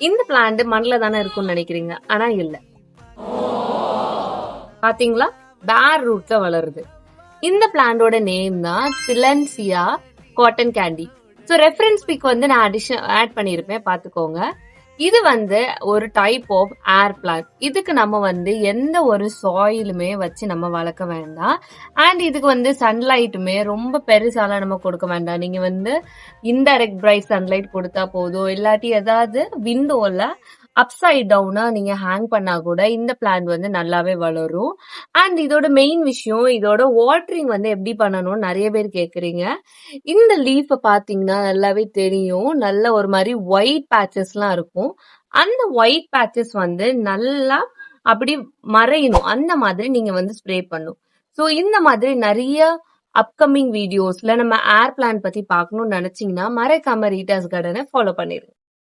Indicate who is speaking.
Speaker 1: இந்த பிளான்ட் மண்ல தானே இருக்கும்னு நினைக்கிறீங்க, ஆனா இல்ல. பாத்தீங்களா, பேர் ரூட்ல வளருது. இந்த பிளான்டோட நேம் தான் திலன்சியா cotton candy. So reference pic வந்து நான் ஆட் பண்ணியிருப்பேன், பாத்துக்கோங்க. இது வந்து ஒரு டைப் ஆஃப் ஏர் பிளான்ட். இதுக்கு நம்ம வந்து எந்த ஒரு சாயிலுமே வச்சு நம்ம வளர்க்க வேண்டாம். அண்ட் இதுக்கு வந்து சன்லைட்டுமே ரொம்ப பெருசாலாம் நம்ம கொடுக்க வேண்டாம். நீங்க வந்து இன்டைரக்ட் பிரைட் சன்லைட் கொடுத்தா போதும். இல்லாட்டி ஏதாவது விண்டோல அப்சைட் டவுனா நீங்க ஹேங் பண்ணா கூட இந்த பிளான்ட் வந்து நல்லாவே வளரும். அண்ட் இதோட மெயின் விஷயம், இதோட வாட்டரிங் வந்து எப்படி பண்ணணும்னு நிறைய பேர் கேக்குறீங்க. இந்த லீஃப பாத்தீங்கன்னா நல்லாவே தெரியும். நல்ல ஒரு மாதிரி ஒயிட் பேச்சஸ்லாம் இருக்கும். அந்த ஒயிட் பேச்சஸ் வந்து நல்லா அப்படி மறையணும். அந்த மாதிரி நீங்க வந்து ஸ்ப்ரே பண்ணும். ஸோ இந்த மாதிரி நிறைய அப்கமிங் வீடியோஸ்ல நம்ம ஏர் பிளான் பத்தி பார்க்கணும்னு நினைச்சீங்கன்னா மறக்காம ரீட்டாஸ் கார்டனை ஃபாலோ பண்ணிருங்க.